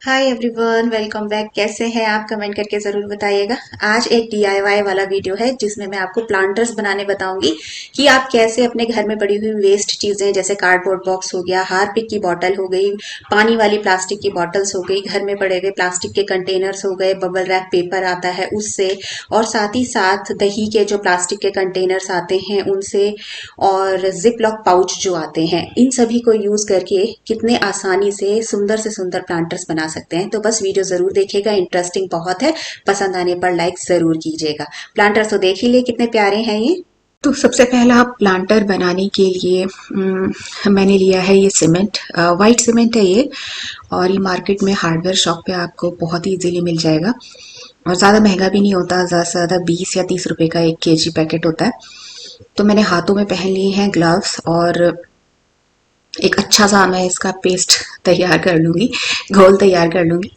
Hi everyone, welcome back. कैसे हैं आप? कमेंट करके ज़रूर बताइएगा। आज एक डीआईवाई वाला वीडियो है जिसमें मैं आपको प्लांटर्स बनाने बताऊंगी कि आप कैसे अपने घर में पड़ी हुई वेस्ट चीज़ें जैसे कार्डबोर्ड बॉक्स हो गया, हार्पिक की बॉटल हो गई, पानी वाली प्लास्टिक की बॉटल्स हो गई, घर में पड़े हुए प्लास्टिक के कंटेनर्स हो गए, बबल रैप पेपर आता है उससे, और साथ ही साथ दही के जो प्लास्टिक के कंटेनर्स आते हैं उनसे, और जिप लॉक पाउच जो आते हैं, इन सभी को यूज करके कितने आसानी से सुंदर प्लांटर्स बना सकते हैं। तो बस वीडियो जरूर देखिएगा, इंटरेस्टिंग बहुत है। पसंद आने पर लाइक जरूर कीजिएगा। प्लांटर्स तो देख ही लिए कितने प्यारे हैं ये। तो सबसे पहला प्लांटर बनाने के लिए मैंने लिया है ये सीमेंट, वाइट सीमेंट है ये, और ये मार्केट में हार्डवेयर शॉप पे आपको बहुत ही इजीली मिल जाएगा और ज़्यादा महंगा भी नहीं होता। ज़्यादा से ज़्यादा 20 या 30 रुपए का 1 kg पैकेट होता है। तो मैंने हाथों में पहन लिए हैं ग्लव्स, और एक अच्छा सा मैं इसका पेस्ट तैयार कर लूँगी, घोल तैयार कर लूँगी।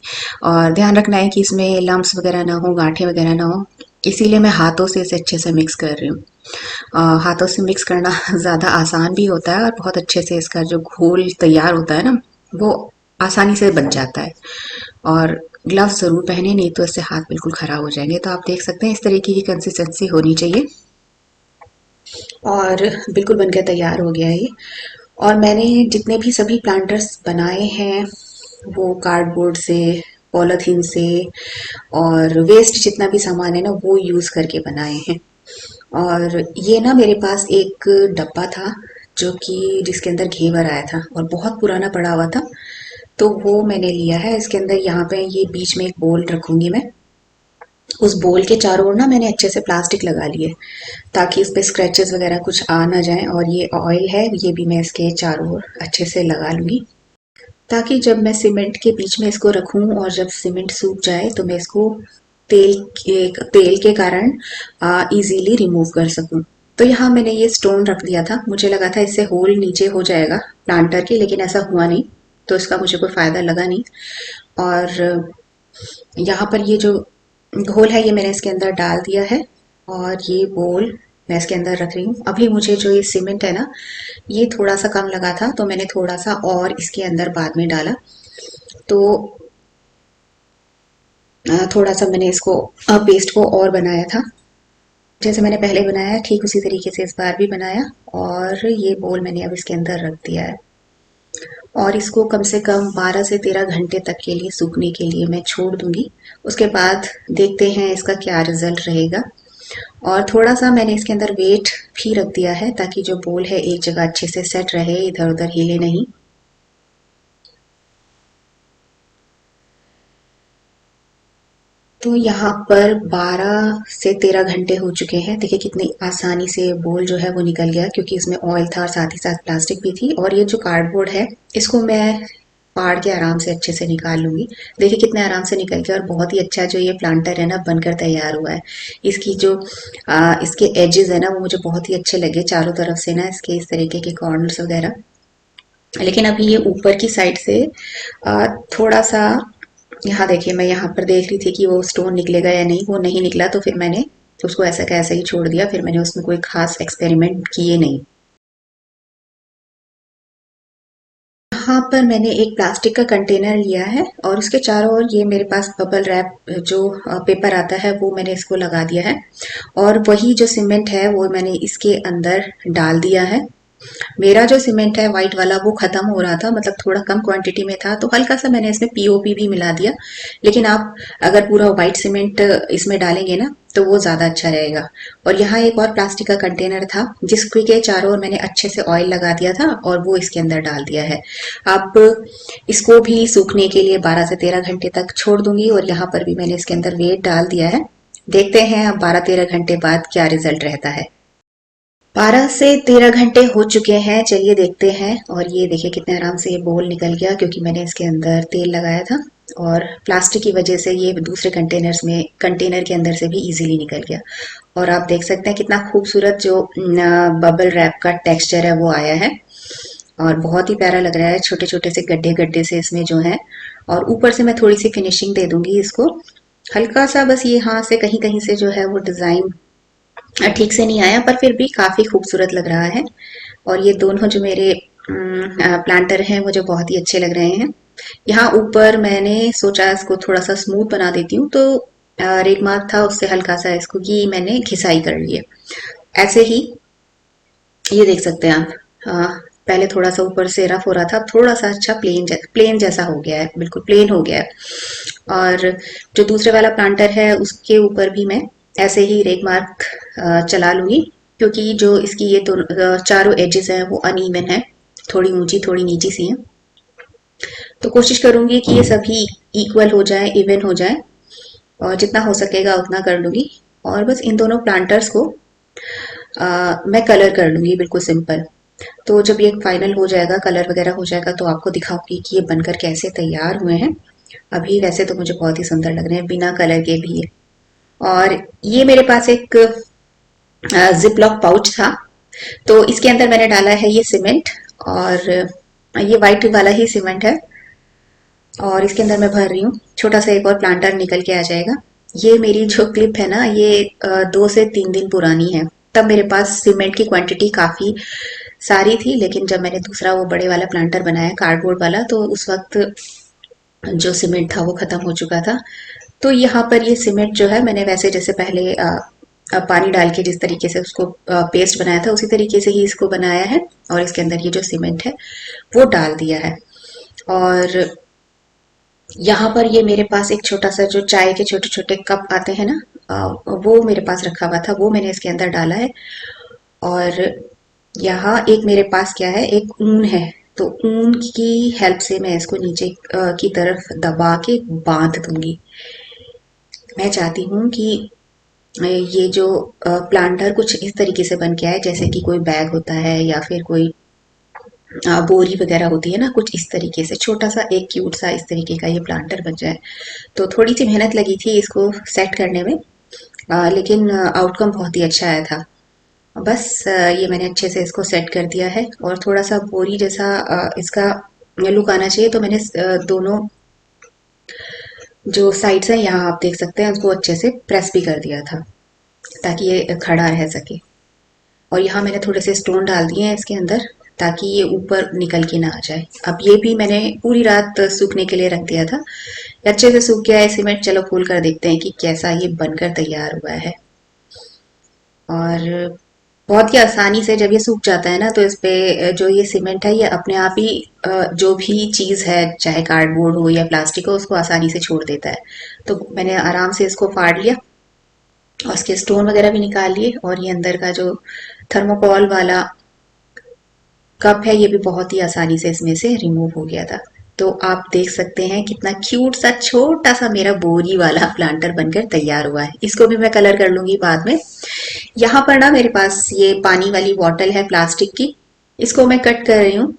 और ध्यान रखना है कि इसमें लम्स वगैरह ना हो, गांठें वगैरह ना हो, इसीलिए मैं हाथों से इसे अच्छे से मिक्स कर रही हूँ। हाथों से मिक्स करना ज़्यादा आसान भी होता है और बहुत अच्छे से इसका जो घोल तैयार होता है ना, वो आसानी से बन जाता है। और ग्लव्स ज़रूर पहने, नहीं तो इससे हाथ बिल्कुल ख़राब हो जाएंगे। तो आप देख सकते हैं इस तरीके की कंसिस्टेंसी होनी चाहिए, और बिल्कुल बनकर तैयार हो गया है ये। और मैंने जितने भी सभी प्लांटर्स बनाए हैं वो कार्डबोर्ड से, पॉलीथीन से, और वेस्ट जितना भी सामान है ना वो यूज़ करके बनाए हैं। और ये ना मेरे पास एक डब्बा था जो कि जिसके अंदर घेवर आया था और बहुत पुराना पड़ा हुआ था, तो वो मैंने लिया है। इसके अंदर यहाँ पे ये बीच में एक बोल रखूंगी मैं। उस बोल के चारों ओर ना मैंने अच्छे से प्लास्टिक लगा लिए ताकि इस पे स्क्रैचेस वगैरह कुछ आ ना जाए। और ये ऑयल है, ये भी मैं इसके चारों ओर अच्छे से लगा लूंगी ताकि जब मैं सीमेंट के बीच में इसको रखूं और जब सीमेंट सूख जाए तो मैं इसको तेल के कारण इजीली रिमूव कर सकूं। तो यहाँ मैंने ये स्टोन रख दिया था, मुझे लगा था इससे होल नीचे हो जाएगा प्लांटर के, लेकिन ऐसा हुआ नहीं, तो इसका मुझे कोई फायदा लगा नहीं। और यहाँ पर ये जो घोल है ये मैंने इसके अंदर डाल दिया है, और ये बोल मैं इसके अंदर रख रही हूँ। अभी मुझे जो ये सीमेंट है ना, ये थोड़ा सा कम लगा था तो मैंने थोड़ा सा और इसके अंदर बाद में डाला। तो थोड़ा सा मैंने इसको पेस्ट को और बनाया था, जैसे मैंने पहले बनाया ठीक उसी तरीके से इस बार भी बनाया। और ये बोल मैंने अब इसके अंदर रख दिया है, और इसको कम से कम 12 से 13 घंटे तक के लिए सूखने के लिए मैं छोड़ दूंगी। उसके बाद देखते हैं इसका क्या रिजल्ट रहेगा। और थोड़ा सा मैंने इसके अंदर वेट भी रख दिया है ताकि जो बोल है एक जगह अच्छे से सेट रहे, इधर उधर हिले नहीं। तो यहाँ पर 12 से 13 घंटे हो चुके हैं। देखिए कितनी आसानी से बोल जो है वो निकल गया, क्योंकि इसमें ऑयल था और साथ ही साथ प्लास्टिक भी थी। और ये जो कार्डबोर्ड है इसको मैं फाड़ के आराम से अच्छे से निकाल लूंगी। देखिए कितने आराम से निकल गया, और बहुत ही अच्छा जो ये प्लांटर है ना बनकर तैयार हुआ है। इसकी जो इसके एजेस है ना वो मुझे बहुत ही अच्छे लगे, चारों तरफ से ना इसके इस तरीके के कॉर्नर्स वगैरह। लेकिन अभी ये ऊपर की साइड से थोड़ा सा, यहाँ देखिए मैं यहाँ पर देख रही थी कि वो स्टोन निकलेगा या नहीं, वो नहीं निकला, तो फिर मैंने उसको ऐसा का ऐसा ही छोड़ दिया। फिर मैंने उसमें कोई खास एक्सपेरिमेंट किए नहीं। यहाँ पर मैंने एक प्लास्टिक का कंटेनर लिया है और उसके चारों ओर ये मेरे पास बबल रैप जो पेपर आता है वो मैंने इसको लगा दिया है। और वही जो सीमेंट है वो मैंने इसके अंदर डाल दिया है। मेरा जो सीमेंट है वाइट वाला वो खत्म हो रहा था, मतलब थोड़ा कम क्वांटिटी में था, तो हल्का सा मैंने इसमें पीओपी भी मिला दिया। लेकिन आप अगर पूरा वाइट सीमेंट इसमें डालेंगे ना तो वो ज्यादा अच्छा रहेगा। और यहाँ एक और प्लास्टिक का कंटेनर था जिसके चारों ओर मैंने अच्छे से ऑयल लगा दिया था और वो इसके अंदर डाल दिया है। अब इसको भी सूखने के लिए 12 से 13 घंटे तक छोड़ दूंगी, और यहाँ पर भी मैंने इसके अंदर वेट डाल दिया है। देखते हैं अब 12-13 घंटे बाद क्या रिजल्ट रहता है। 12 से 13 घंटे हो चुके हैं, चलिए देखते हैं। और ये देखिए कितने आराम से ये बोल निकल गया, क्योंकि मैंने इसके अंदर तेल लगाया था, और प्लास्टिक की वजह से ये दूसरे कंटेनर के अंदर से भी इजीली निकल गया। और आप देख सकते हैं कितना खूबसूरत जो बबल रैप का टेक्सचर है वो आया है, और बहुत ही प्यारा लग रहा है। छोटे छोटे से गड्ढे गड्ढे से इसमें जो है, और ऊपर से मैं थोड़ी सी फिनिशिंग दे दूंगी इसको, हल्का सा बस ये यहाँ से कहीं कहीं से जो है वो डिजाइन ठीक से नहीं आया, पर फिर भी काफी खूबसूरत लग रहा है। और ये दोनों जो मेरे प्लांटर हैं मुझे बहुत ही अच्छे लग रहे हैं। यहाँ ऊपर मैंने सोचा इसको थोड़ा सा स्मूथ बना देती हूँ, तो रेग मार्क था उससे हल्का सा इसको की मैंने घिसाई कर ली है। ऐसे ही ये देख सकते हैं आप। पहले थोड़ा सा ऊपर से रफ हो रहा था, अब थोड़ा सा अच्छा प्लेन जैसा हो गया है, बिल्कुल प्लेन हो गया है। और जो दूसरे वाला प्लांटर है उसके ऊपर भी मैं ऐसे ही रेग मार्क चला लूंगी, क्योंकि जो इसकी ये दोनों चारों एजेस हैं वो अनइवन है, थोड़ी ऊंची थोड़ी नीची सी हैं। तो कोशिश करूंगी कि ये सभी इक्वल हो जाए, इवन हो जाए, और जितना हो सकेगा उतना कर लूंगी। और बस इन दोनों प्लांटर्स को मैं कलर कर लूंगी, बिल्कुल सिंपल। तो जब ये फाइनल हो जाएगा, कलर वगैरह हो जाएगा, तो आपको दिखाऊंगी कि ये बनकर कैसे तैयार हुए हैं। अभी वैसे तो मुझे बहुत ही सुंदर लग रहे हैं बिना कलर के भी ये। और ये मेरे पास एक जिप लॉक पाउच था, तो इसके अंदर मैंने डाला है ये सीमेंट, और ये वाइट वाला ही सीमेंट है, और इसके अंदर मैं भर रही हूँ। छोटा सा एक और प्लांटर निकल के आ जाएगा। ये मेरी जो क्लिप है ना, ये 2 से 3 दिन पुरानी है। तब मेरे पास सीमेंट की क्वांटिटी काफी सारी थी, लेकिन जब मैंने दूसरा वो बड़े वाला प्लांटर बनाया कार्डबोर्ड वाला, तो उस वक्त जो सीमेंट था वो खत्म हो चुका था। तो यहाँ पर ये सीमेंट जो है, मैंने वैसे जैसे पहले पानी डाल के जिस तरीके से उसको पेस्ट बनाया था, उसी तरीके से ही इसको बनाया है। और इसके अंदर ये जो सीमेंट है वो डाल दिया है। और यहाँ पर ये मेरे पास एक छोटा सा जो चाय के छोटे छोटे कप आते हैं ना, वो मेरे पास रखा हुआ था, वो मैंने इसके अंदर डाला है। और यहाँ एक मेरे पास क्या है, एक ऊन है। तो ऊन की हेल्प से मैं इसको नीचे की तरफ दबा के बांध दूंगी। मैं चाहती हूँ कि ये जो प्लांटर कुछ इस तरीके से बन के आए, जैसे कि कोई बैग होता है या फिर कोई बोरी वगैरह होती है ना, कुछ इस तरीके से छोटा सा एक क्यूट सा इस तरीके का ये प्लांटर बन जाए। तो थोड़ी सी मेहनत लगी थी इसको सेट करने में, लेकिन आउटकम बहुत ही अच्छा आया था। बस ये मैंने अच्छे से इसको सेट कर दिया है, और थोड़ा सा बोरी जैसा इसका लुक आना चाहिए, तो मैंने दोनों जो साइड्स हैं यहाँ आप देख सकते हैं, उसको अच्छे से प्रेस भी कर दिया था ताकि ये खड़ा रह सके। और यहाँ मैंने थोड़े से स्टोन डाल दिए हैं इसके अंदर, ताकि ये ऊपर निकल के ना आ जाए। अब ये भी मैंने पूरी रात सूखने के लिए रख दिया था, अच्छे से सूख गया है सीमेंट। चलो खोल कर देखते हैं कि कैसा ये बनकर तैयार हुआ है। और बहुत ही आसानी से जब ये सूख जाता है ना, तो इस पे जो ये सीमेंट है ये अपने आप ही जो भी चीज़ है, चाहे कार्डबोर्ड हो या प्लास्टिक हो, उसको आसानी से छोड़ देता है। तो मैंने आराम से इसको फाड़ लिया, और उसके स्टोन वगैरह भी निकाल लिए। और ये अंदर का जो थर्मोकॉल वाला कप है, ये भी बहुत ही आसानी से इसमें से रिमूव हो गया था। तो आप देख सकते हैं कितना क्यूट सा छोटा सा मेरा बोरी वाला प्लांटर बनकर तैयार हुआ है। इसको भी मैं कलर कर लूंगी बाद में। यहाँ पर ना मेरे पास ये पानी वाली बॉटल है प्लास्टिक की, इसको मैं कट कर रही हूँ।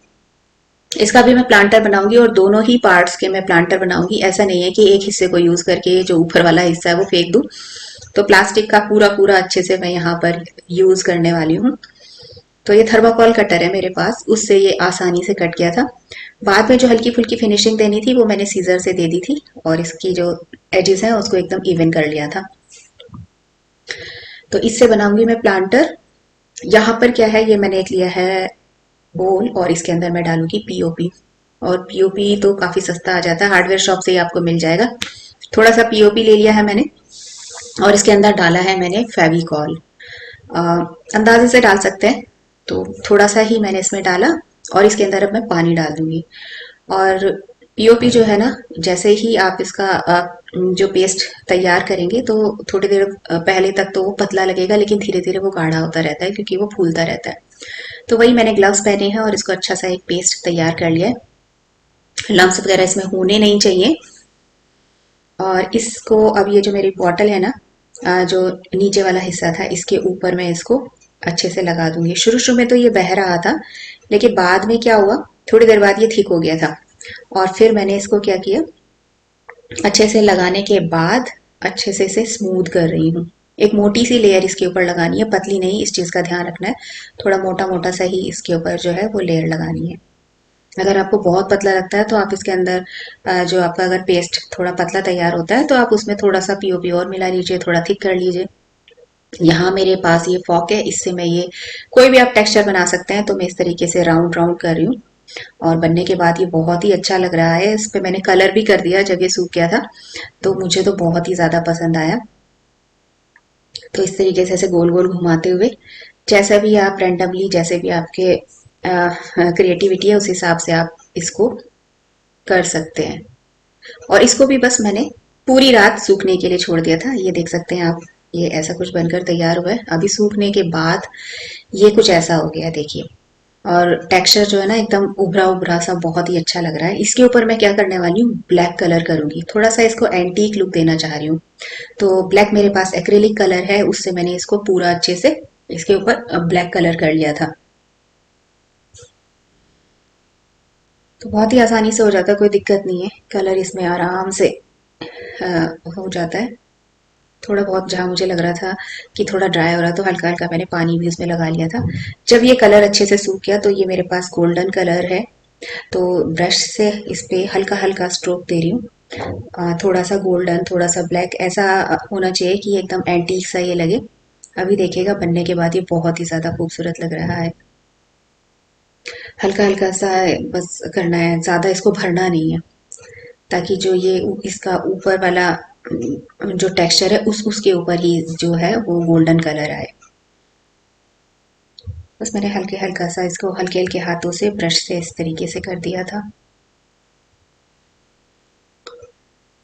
इसका भी मैं प्लांटर बनाऊंगी, और दोनों ही पार्ट्स के मैं प्लांटर बनाऊंगी। ऐसा नहीं है कि एक हिस्से को यूज करके जो ऊपर वाला हिस्सा है वो फेंक दूं। तो प्लास्टिक का पूरा पूरा अच्छे से मैं यहाँ पर यूज करने वाली हूँ। तो ये थर्माकोल कटर है मेरे पास, उससे ये आसानी से कट गया था। बाद में जो हल्की फुल्की फिनिशिंग देनी थी वो मैंने सीजर से दे दी थी, और इसकी जो एजेस हैं उसको एकदम इवन कर लिया था। तो इससे बनाऊंगी मैं प्लांटर। यहाँ पर क्या है, ये मैंने एक लिया है बोल, और इसके अंदर मैं डालूंगी पीओपी। और पीओपी तो काफी सस्ता आ जाता है, हार्डवेयर शॉप से ही आपको मिल जाएगा। थोड़ा सा पीओपी ले लिया है मैंने, और इसके अंदर डाला है मैंने फेविकॉल। अंदाजे से डाल सकते हैं, तो थोड़ा सा ही मैंने इसमें डाला। और इसके अंदर अब मैं पानी डाल दूंगी। और पीओपी जो है ना, जैसे ही आप इसका जो पेस्ट तैयार करेंगे, तो थोड़ी देर पहले तक तो वो पतला लगेगा, लेकिन धीरे धीरे वो गाढ़ा होता रहता है, क्योंकि वो फूलता रहता है। तो वही मैंने ग्लव्स पहने हैं, और इसको अच्छा सा एक पेस्ट तैयार कर लिया है। लम्स वगैरह इसमें होने नहीं चाहिए। और इसको अब ये जो मेरी बॉटल है ना, जो नीचे वाला हिस्सा था, इसके ऊपर मैं इसको अच्छे से लगा दूंगी। शुरू शुरू में तो ये बह रहा था, लेकिन बाद में क्या हुआ, थोड़ी देर बाद ये ठीक हो गया था। और फिर मैंने इसको क्या किया, अच्छे से लगाने के बाद अच्छे से इसे स्मूथ कर रही हूँ। एक मोटी सी लेयर इसके ऊपर लगानी है, पतली नहीं, इस चीज का ध्यान रखना है। थोड़ा मोटा मोटा सा ही इसके ऊपर जो है वो लेयर लगानी है। अगर आपको बहुत पतला लगता है, तो आप इसके अंदर जो आपका अगर पेस्ट थोड़ा पतला तैयार होता है, तो आप उसमें थोड़ा सा पीओपी और मिला लीजिए, थोड़ा थिक कर लीजिए। यहाँ मेरे पास ये फॉक है, इससे मैं ये कोई भी आप टेक्सचर बना सकते हैं। तो मैं इस तरीके से राउंड राउंड कर रही हूँ, और बनने के बाद ये बहुत ही अच्छा लग रहा है। इस पे मैंने कलर भी कर दिया जब ये सूख गया था, तो मुझे तो बहुत ही ज़्यादा पसंद आया। तो इस तरीके से ऐसे गोल गोल घुमाते हुए, जैसा भी आप रैंडमली, जैसे भी आपके क्रिएटिविटी है उस हिसाब से आप इसको कर सकते हैं। और इसको भी बस मैंने पूरी रात सूखने के लिए छोड़ दिया था। ये देख सकते हैं आप, ये ऐसा कुछ बनकर तैयार हुआ है। अभी सूखने के बाद ये कुछ ऐसा हो गया, देखिए। और टेक्सचर जो है ना, एकदम उभरा उभरा सा बहुत ही अच्छा लग रहा है। इसके ऊपर मैं क्या करने वाली हूँ, ब्लैक कलर करूंगी, थोड़ा सा इसको एंटीक लुक देना चाह रही हूँ। तो ब्लैक मेरे पास एक्रेलिक कलर है, उससे मैंने इसको पूरा अच्छे से इसके ऊपर ब्लैक कलर कर लिया था। तो बहुत ही आसानी से हो जाता है, कोई दिक्कत नहीं है। कलर इसमें आराम से अ, हो जाता है। थोड़ा बहुत जहाँ मुझे लग रहा था कि थोड़ा ड्राई हो रहा, तो हल्का हल्का मैंने पानी भी उसमें लगा लिया था। जब ये कलर अच्छे से सूख गया तो ये मेरे पास गोल्डन कलर है। तो ब्रश से इस पे हल्का हल्का स्ट्रोक दे रही हूँ। थोड़ा सा गोल्डन, थोड़ा सा ब्लैक, ऐसा होना चाहिए कि एकदम एंटीक सा ये लगे। अभी देखिएगा बनने के बाद ये बहुत ही ज्यादा खूबसूरत लग रहा है। हल्का हल्का सा बस करना है, ज्यादा इसको भरना नहीं है, ताकि जो ये इसका ऊपर वाला जो टेक्सचर है उसके ऊपर ही जो है वो गोल्डन कलर आए। बस मैंने हल्के हल्का सा इसको हल्के हल्के हाथों से ब्रश से इस तरीके से कर दिया था।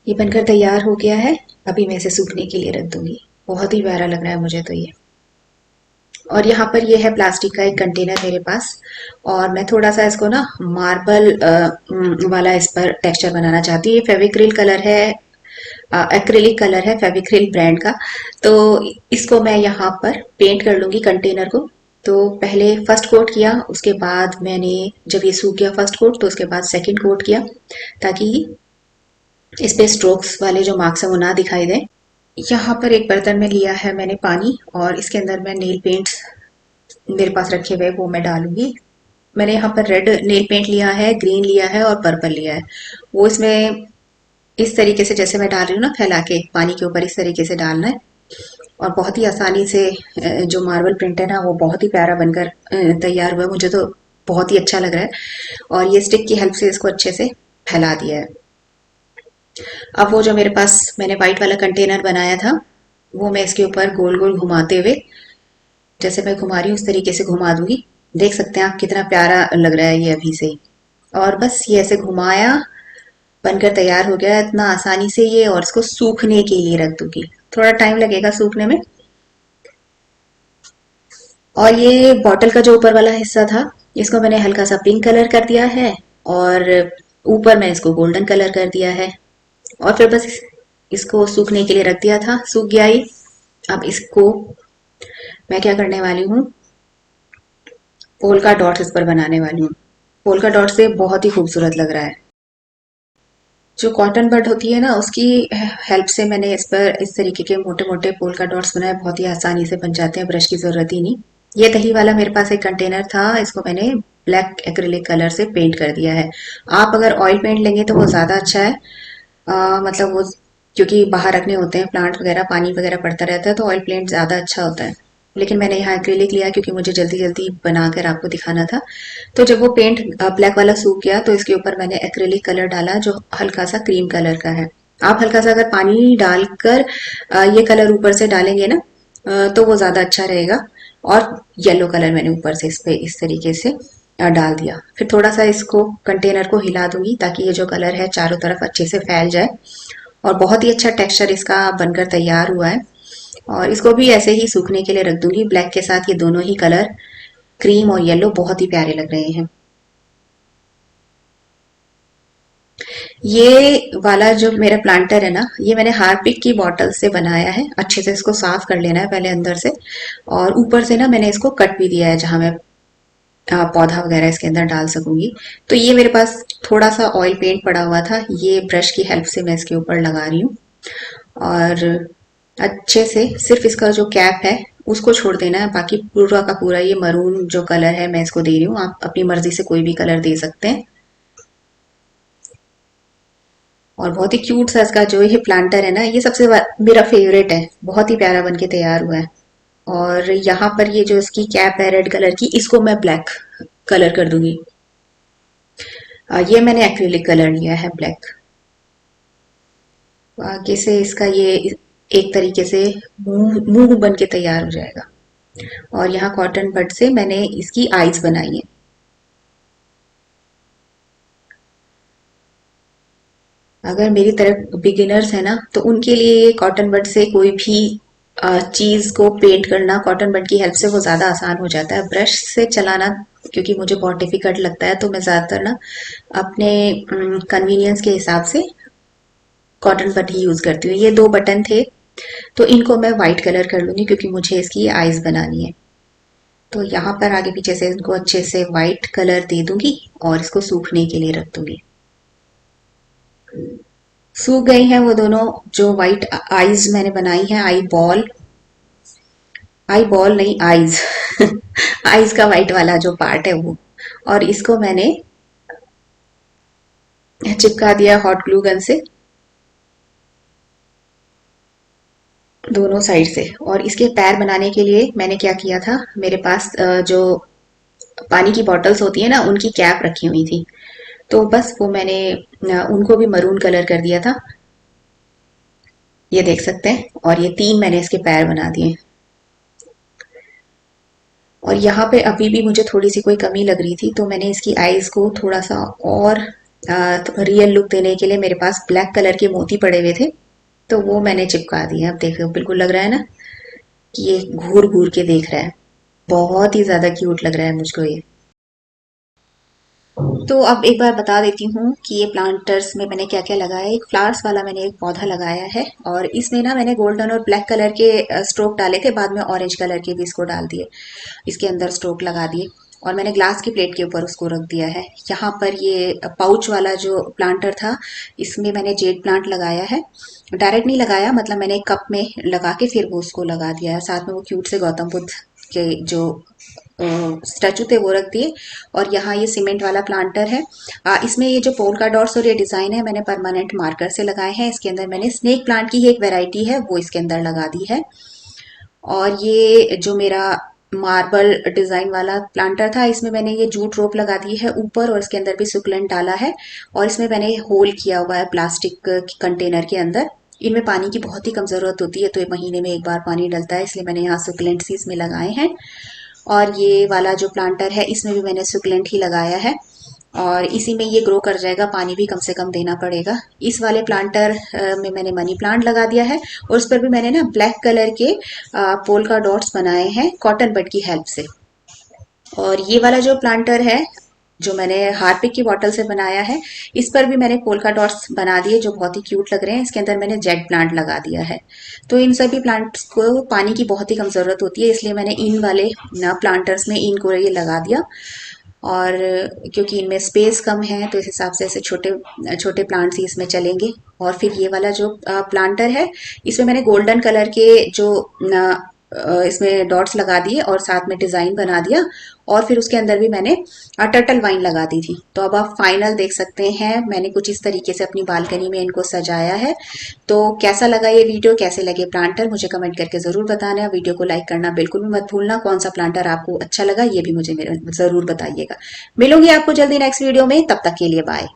ये बनकर तैयार हो गया है। अभी मैं इसे सूखने के लिए रख दूंगी। बहुत ही प्यारा लग रहा है मुझे तो ये। और यहाँ पर ये है प्लास्टिक का एक कंटेनर मेरे पास, और मैं थोड़ा सा इसको ना मार्बल वाला इस पर टेक्सचर बनाना चाहती हूँ। ये फेविक्रिल कलर है, एक्रिलिक कलर है, फेविक्रिल ब्रांड का। तो इसको मैं यहाँ पर पेंट कर लूंगी कंटेनर को। तो पहले फर्स्ट कोट किया, उसके बाद मैंने, जब ये सूख गया फर्स्ट कोट, तो उसके बाद सेकंड कोट किया, ताकि इस पे स्ट्रोक्स वाले जो मार्क्स हैं वो ना दिखाई दें। यहाँ पर एक बर्तन में लिया है मैंने पानी, और इसके अंदर मैं नेल पेंट्स मेरे पास रखे हुए वो मैं डालूंगी। मैंने यहाँ पर रेड नेल पेंट लिया है, ग्रीन लिया है और पर्पल लिया है। वो इसमें इस तरीके से जैसे मैं डाल रही हूँ ना, फैला के पानी के ऊपर इस तरीके से डालना है। और बहुत ही आसानी से जो मार्बल प्रिंट है ना, वो बहुत ही प्यारा बनकर तैयार हुआ है। मुझे तो बहुत ही अच्छा लग रहा है। और ये स्टिक की हेल्प से इसको अच्छे से फैला दिया है। अब वो जो मेरे पास मैंने व्हाइट वाला कंटेनर बनाया था, वो मैं इसके ऊपर गोल गोल घुमाते हुए, जैसे मैं घुमा रही हूँ उस तरीके से घुमा दूंगी। देख सकते हैं आप कितना प्यारा लग रहा है ये अभी से ही। और बस ये ऐसे घुमाया, बनकर तैयार हो गया इतना आसानी से ये। और इसको सूखने के लिए रख दूंगी, थोड़ा टाइम लगेगा सूखने में। और ये बॉटल का जो ऊपर वाला हिस्सा था, इसको मैंने हल्का सा पिंक कलर कर दिया है, और ऊपर मैं इसको गोल्डन कलर कर दिया है। और फिर बस इसको सूखने के लिए रख दिया था, सूख गया ये। अब इसको मैं क्या करने वाली हूँ, पोल्का डॉट्स इस पर बनाने वाली हूँ। पोल्का डॉट से बहुत ही खूबसूरत लग रहा है। जो कॉटन बड होती है ना, उसकी हेल्प से मैंने इस पर इस तरीके के मोटे मोटे पोल्का डॉट्स बनाए। बहुत ही आसानी से बन जाते हैं, ब्रश की जरूरत ही नहीं। ये दही वाला मेरे पास एक कंटेनर था, इसको मैंने ब्लैक एक्रिलिक कलर से पेंट कर दिया है। आप अगर ऑयल पेंट लेंगे तो वो ज्यादा अच्छा है। मतलब वो, क्योंकि बाहर रखने होते हैं प्लांट वगैरह, पानी वगैरह पड़ता रहता है, तो ऑयल पेंट ज्यादा अच्छा होता है। लेकिन मैंने यहाँ एक्रिलिक लिया क्योंकि मुझे जल्दी जल्दी बनाकर आपको दिखाना था। तो जब वो पेंट ब्लैक वाला सूख गया, तो इसके ऊपर मैंने एक्रिलिक कलर डाला जो हल्का सा क्रीम कलर का है। आप हल्का सा अगर पानी डालकर ये कलर ऊपर से डालेंगे ना, तो वो ज्यादा अच्छा रहेगा। और येलो कलर मैंने ऊपर से इस पे इस तरीके से डाल दिया। फिर थोड़ा सा इसको कंटेनर को हिला दूंगी, ताकि ये जो कलर है चारों तरफ अच्छे से फैल जाए। और बहुत ही अच्छा टेक्सचर इसका बनकर तैयार हुआ है। और इसको भी ऐसे ही सूखने के लिए रख दूंगी। ब्लैक के साथ ये दोनों ही कलर, क्रीम और येलो, बहुत ही प्यारे लग रहे हैं। ये वाला जो मेरा प्लांटर है ना, ये मैंने हार्पिक की बॉटल से बनाया है। अच्छे से इसको साफ कर लेना है पहले अंदर से। और ऊपर से ना मैंने इसको कट भी दिया है, जहां मैं पौधा वगैरह इसके अंदर डाल सकूंगी। तो ये मेरे पास थोड़ा सा ऑयल पेंट पड़ा हुआ था, ये ब्रश की हेल्प से मैं इसके ऊपर लगा रही हूँ। और अच्छे से सिर्फ इसका जो कैप है उसको छोड़ देना है, बाकी पूरा का पूरा ये मरून जो कलर है मैं इसको दे रही हूँ। आप अपनी मर्जी से कोई भी कलर दे सकते हैं। और बहुत ही क्यूट सा इसका जो ये प्लांटर है ना, ये सबसे मेरा फेवरेट है। बहुत ही प्यारा बन के तैयार हुआ है। और यहाँ पर ये जो इसकी कैप है रेड कलर की, इसको मैं ब्लैक कलर कर दूंगी। ये मैंने एक्रिलिक कलर लिया है ब्लैक। आगे से इसका ये एक तरीके से मुंह मुंह बन के तैयार हो जाएगा। और यहाँ कॉटन बड से मैंने इसकी आईज बनाई है। अगर मेरी तरफ बिगिनर्स है ना तो उनके लिए ये कॉटन बड से कोई भी चीज को पेंट करना कॉटन बड की हेल्प से वो ज्यादा आसान हो जाता है। ब्रश से चलाना क्योंकि मुझे बहुत डिफिकल्ट लगता है, तो मैं ज्यादातर ना अपने कन्वीनियंस के हिसाब से कॉटन बड ही यूज करती हूँ। ये दो बटन थे तो इनको मैं व्हाइट कलर कर लूंगी क्योंकि मुझे इसकी आईज बनानी है। तो यहाँ पर आगे पीछे से इनको अच्छे से व्हाइट कलर दे दूंगी और इसको सूखने के लिए रख दूंगी। सूख गई हैं वो दोनों जो व्हाइट आईज मैंने बनाई है। आई बॉल नहीं, आईज आईज का व्हाइट वाला जो पार्ट है वो। और इसको मैंने चिपका दिया हॉट ग्लू गन से दोनों साइड से। और इसके पैर बनाने के लिए मैंने क्या किया था, मेरे पास जो पानी की बॉटल्स होती है ना उनकी कैप रखी हुई थी, तो बस वो मैंने उनको भी मरून कलर कर दिया था, ये देख सकते हैं। और ये तीन मैंने इसके पैर बना दिए। और यहाँ पे अभी भी मुझे थोड़ी सी कोई कमी लग रही थी तो मैंने इसकी आईज को थोड़ा सा और रियल लुक देने के लिए मेरे पास ब्लैक कलर के मोती पड़े हुए थे तो वो मैंने चिपका दिए। अब देखो बिल्कुल लग रहा है ना कि ये घूर घूर के देख रहा है। बहुत ही ज्यादा क्यूट लग रहा है मुझको ये। तो अब एक बार बता देती हूँ कि ये प्लांटर्स में मैंने क्या क्या लगाया है। एक फ्लावर्स वाला मैंने एक पौधा लगाया है और इसमें ना मैंने गोल्डन और ब्लैक कलर के स्ट्रोक डाले थे, बाद में ऑरेंज कलर के भी इसको डाल दिए, इसके अंदर स्ट्रोक लगा दिए। और मैंने ग्लास की प्लेट के ऊपर उसको रख दिया है। यहाँ पर ये पाउच वाला जो प्लांटर था इसमें मैंने जेड प्लांट लगाया है। डायरेक्ट नहीं लगाया, मतलब मैंने एक कप में लगा के फिर वो उसको लगा दिया है। साथ में वो क्यूट से गौतम बुद्ध के जो स्टैचू थे वो रख दिए। और यहाँ ये सीमेंट वाला प्लांटर है। इसमें ये जो पोल का डॉट्स और ये डिजाइन है मैंने परमानेंट मार्कर से लगाए हैं। इसके अंदर मैंने स्नेक प्लांट की एक वेराइटी है वो इसके अंदर लगा दी है। और ये जो मेरा मार्बल डिजाइन वाला प्लांटर था इसमें मैंने ये जूट रोप लगा दी है ऊपर और इसके अंदर भी सुकुलेंट डाला है। और इसमें मैंने होल किया हुआ है प्लास्टिक कंटेनर के अंदर। इनमें पानी की बहुत ही कम जरूरत होती है तो ये महीने में एक बार पानी डलता है, इसलिए मैंने यहाँ सुकुलेंट सीड्स में लगाए हैं। और ये वाला जो प्लांटर है इसमें भी मैंने सुकुलेंट ही लगाया है और इसी में ये ग्रो कर जाएगा, पानी भी कम से कम देना पड़ेगा। इस वाले प्लांटर में मैंने मनी प्लांट लगा दिया है और उस पर भी मैंने ना ब्लैक कलर के पोल्का डॉट्स बनाए हैं कॉटन बड की हेल्प से। और ये वाला जो प्लांटर है जो मैंने हार्पिक की बॉटल से बनाया है इस पर भी मैंने पोल्का डॉट्स बना दिए जो बहुत ही क्यूट लग रहे हैं। इसके अंदर मैंने जेड प्लांट लगा दिया है। तो इन सभी प्लांट्स को पानी की बहुत ही कम जरूरत होती है, इसलिए मैंने इन वाले ना प्लांटर्स में इनको ये लगा दिया। और क्योंकि इनमें स्पेस कम है तो इस हिसाब से ऐसे छोटे छोटे प्लांट्स ही इसमें चलेंगे। और फिर ये वाला जो प्लांटर है इसमें मैंने गोल्डन कलर के जो इसमें डॉट्स लगा दिए और साथ में डिजाइन बना दिया। और फिर उसके अंदर भी मैंने टर्टल वाइन लगा दी थी। तो अब आप फाइनल देख सकते हैं मैंने कुछ इस तरीके से अपनी बालकनी में इनको सजाया है। तो कैसा लगा ये वीडियो, कैसे लगे प्लांटर, मुझे कमेंट करके जरूर बताना। वीडियो को लाइक करना बिल्कुल भी मत भूलना। कौन सा प्लांटर आपको अच्छा लगा ये भी मुझे मेरे जरूर बताइएगा। मिलूंगी आपको जल्दी नेक्स्ट वीडियो में, तब तक के लिए बाय।